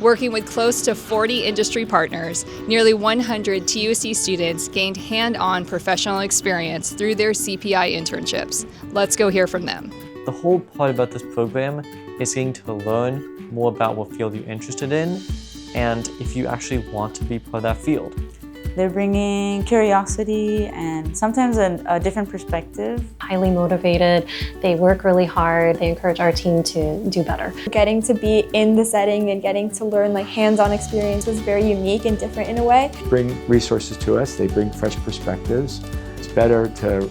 Working with close to 40 industry partners, nearly 100 TUSD students gained hand-on professional experience through their CPI internships. Let's go hear from them. The whole part about this program is getting to learn more about what field you're interested in and if you actually want to be part of that field. They're bringing curiosity and sometimes a different perspective. Highly motivated, they work really hard, they encourage our team to do better. Getting to be in the setting and getting to learn hands-on experience was very unique and different in a way. Bring resources to us, they bring fresh perspectives. It's better to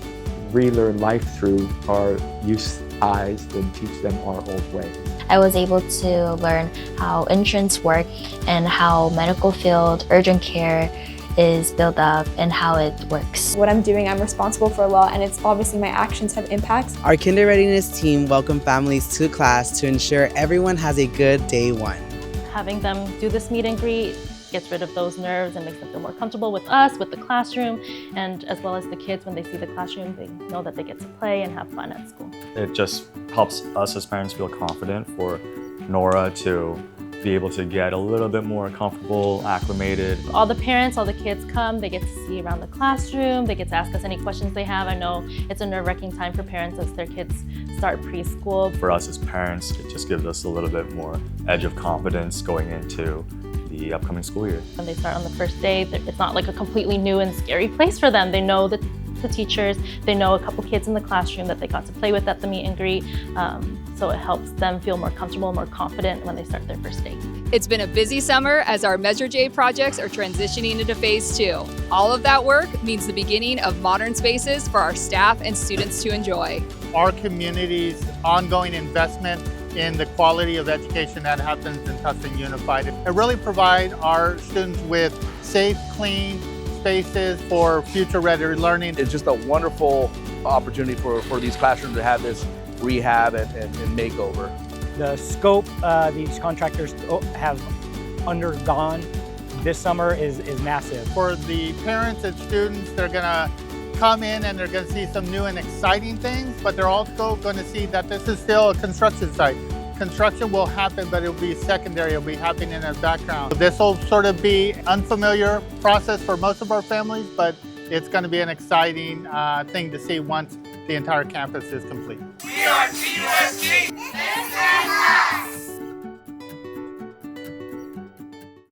relearn life through our youth eyes than teach them our old ways. I was able to learn how insurance work and how medical field, urgent care is built up and how it works. What I'm doing, I'm responsible for a lot, and it's obviously my actions have impacts. Our Kinder Readiness team welcomed families to class to ensure everyone has a good day one. Having them do this meet and greet gets rid of those nerves and makes them feel more comfortable with us, with the classroom, and as well as the kids, when they see the classroom, they know that they get to play and have fun at school. It just helps us as parents feel confident for Nora to be able to get a little bit more comfortable, acclimated. All the parents, all the kids come, they get to see around the classroom, they get to ask us any questions they have. I know it's a nerve-wracking time for parents as their kids start preschool. For us as parents, it just gives us a little bit more edge of confidence going into the upcoming school year. When they start on the first day, it's not like a completely new and scary place for them. They know the teachers, they know a couple kids in the classroom that they got to play with at the meet and greet. So it helps them feel more comfortable, more confident when they start their first day. It's been a busy summer as our Measure J projects are transitioning into phase 2. All of that work means the beginning of modern spaces for our staff and students to enjoy. Our community's ongoing investment in the quality of education that happens in Tustin Unified. It really provides our students with safe, clean spaces for future-ready learning. It's just a wonderful opportunity for these classrooms to have this rehab and makeover. The scope these contractors have undergone this summer is massive. For the parents and students, they're going to come in and they're going to see some new and exciting things, but they're also going to see that this is still a construction site. Construction will happen, but it'll be secondary, it'll be happening in the background. This will sort of be an unfamiliar process for most of our families, but it's going to be an exciting thing to see once the entire campus is complete. We are TUSD.